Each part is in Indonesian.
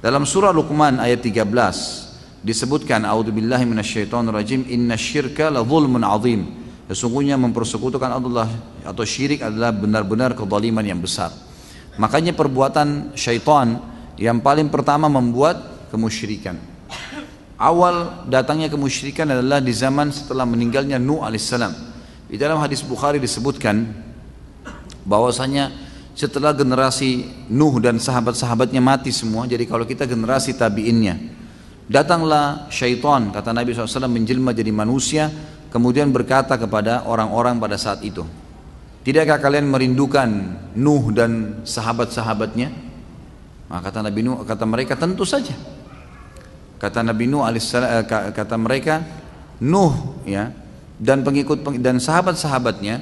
Dalam surah Luqman ayat 13 disebutkan, a'udzubillahi minasyaitonirrajim, innasyirka la dzulmun adzim. Sesungguhnya mempersekutukan Allah atau syirik adalah benar-benar kezaliman yang besar. Makanya perbuatan syaitan yang paling pertama membuat kemusyrikan. Awal datangnya kemusyrikan adalah di zaman setelah meninggalnya Nuh alaihissalam. Di dalam hadis Bukhari disebutkan bahwasanya setelah generasi Nuh dan sahabat-sahabatnya mati semua, jadi kalau kita generasi tabi'innya, datanglah syaitan, kata Nabi SAW, menjelma jadi manusia, kemudian berkata kepada orang-orang pada saat itu, tidakkah kalian merindukan Nuh dan sahabat-sahabatnya? Maka kata Nabi Nuh, kata mereka, tentu saja. Kata Nabi Nuh alaihissalam, kata mereka, Nuh ya dan pengikut dan sahabat-sahabatnya,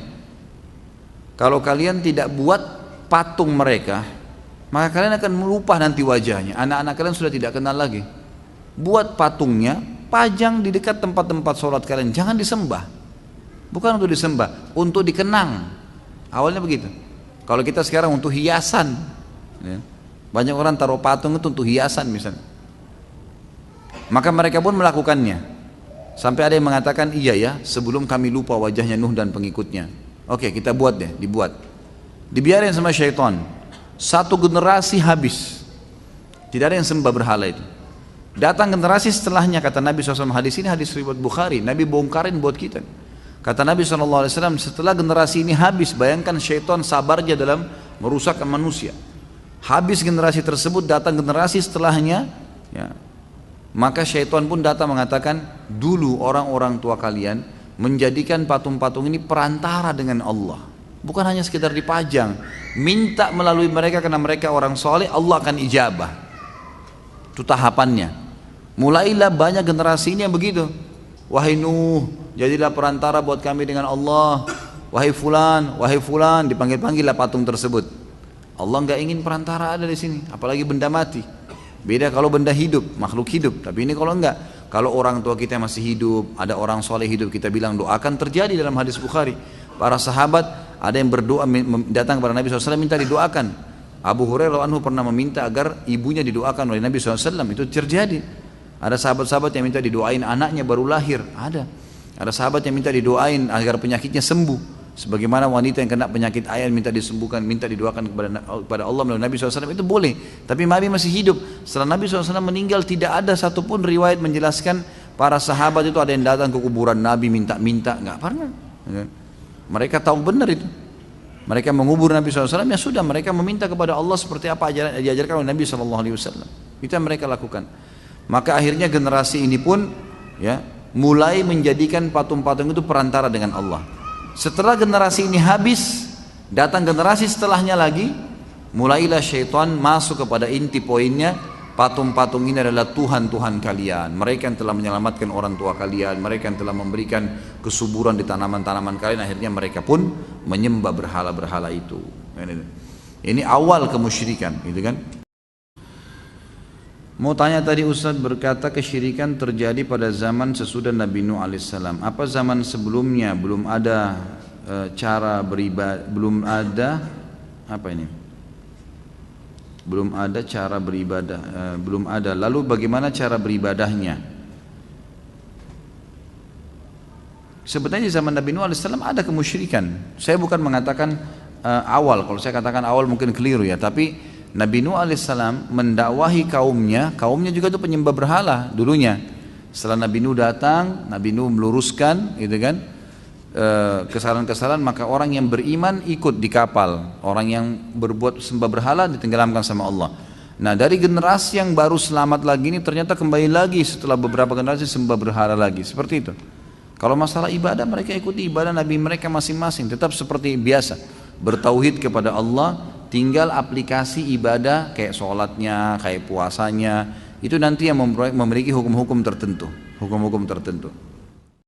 kalau kalian tidak buat patung mereka, maka kalian akan lupa nanti wajahnya. Anak-anak kalian sudah tidak kenal lagi. Buat patungnya, pajang di dekat tempat-tempat sholat kalian, jangan disembah. Bukan untuk disembah, untuk dikenang. Awalnya begitu. Kalau kita sekarang untuk hiasan ya, banyak orang taruh patung itu untuk hiasan misalnya. Maka mereka pun melakukannya. Sampai ada yang mengatakan, iya ya, sebelum kami lupa wajahnya Nuh dan pengikutnya. Oke, kita buat deh, dibuat. Dibiarin sama syaitan. Satu generasi habis. Tidak ada yang sembah berhala itu. Datang generasi setelahnya, kata Nabi SAW, hadis ini hadis riwayat Bukhari, Nabi bongkarin buat kita. Kata Nabi SAW, setelah generasi ini habis, bayangkan syaitan sabarnya dalam merusakkan manusia. Habis generasi tersebut, datang generasi setelahnya ya, maka syaitan pun datang mengatakan, dulu orang-orang tua kalian menjadikan patung-patung ini perantara dengan Allah, bukan hanya sekedar dipajang, minta melalui mereka karena mereka orang soleh, Allah akan ijabah. Itu tahapannya. Mulailah banyak generasi ini yang begitu. Wahai Nuh, jadilah perantara buat kami dengan Allah. Wahai fulan, dipanggil-panggillah patung tersebut. Allah nggak ingin perantara ada di sini, apalagi benda mati. Beda kalau benda hidup, makhluk hidup. Tapi ini kalau enggak, kalau orang tua kita masih hidup, ada orang soleh hidup, kita bilang doakan, terjadi dalam hadis Bukhari. Para sahabat ada yang berdoa, datang kepada Nabi SAW minta didoakan. Abu Hurairah anhu pernah meminta agar ibunya didoakan oleh Nabi SAW, itu terjadi. Ada sahabat-sahabat yang minta didoain anaknya baru lahir, ada sahabat yang minta didoain agar penyakitnya sembuh. Sebagaimana wanita yang kena penyakit ayan minta disembuhkan, minta didoakan kepada Allah melalui Nabi SAW, itu boleh. Tapi Nabi masih hidup. Setelah Nabi SAW meninggal, tidak ada satupun riwayat menjelaskan para sahabat itu ada yang datang ke kuburan Nabi minta-minta, nggak pernah. Mereka tahu benar itu. Mereka mengubur Nabi SAW, ya sudah, mereka meminta kepada Allah seperti apa diajarkan oleh Nabi SAW. Itu yang mereka lakukan. Maka akhirnya generasi ini pun ya mulai menjadikan patung-patung itu perantara dengan Allah. Setelah generasi ini habis, datang generasi setelahnya lagi, mulailah syaitan masuk kepada inti poinnya, patung-patung ini adalah Tuhan-Tuhan kalian, mereka yang telah menyelamatkan orang tua kalian, mereka yang telah memberikan kesuburan di tanaman-tanaman kalian. Akhirnya mereka pun menyembah berhala-berhala itu. Ini awal kemusyrikan, gitu kan? Mau tanya tadi Ustaz berkata kesyirikan terjadi pada zaman sesudah Nabi Nuh alaihissalam. Apa zaman sebelumnya belum ada cara beribadah, belum ada apa ini? Belum ada cara beribadah, belum ada. Lalu bagaimana cara beribadahnya? Sebetulnya di zaman Nabi Nuh alaihissalam ada kemusyrikan. Saya bukan mengatakan awal, kalau saya katakan awal mungkin keliru ya, tapi Nabi Nuh alaihissalam mendakwahi kaumnya juga itu penyembah berhala dulunya. Setelah Nabi Nuh datang, Nabi Nuh meluruskan gitu kan kesalahan-kesalahan, maka orang yang beriman ikut di kapal, orang yang berbuat sembah berhala ditenggelamkan sama Allah. Nah dari generasi yang baru selamat lagi ini ternyata kembali lagi setelah beberapa generasi sembah berhala lagi, seperti itu. Kalau masalah ibadah, mereka ikuti ibadah Nabi mereka masing-masing, tetap seperti biasa, bertauhid kepada Allah. Tinggal aplikasi ibadah kayak sholatnya, kayak puasanya, itu nanti yang memiliki hukum-hukum tertentu.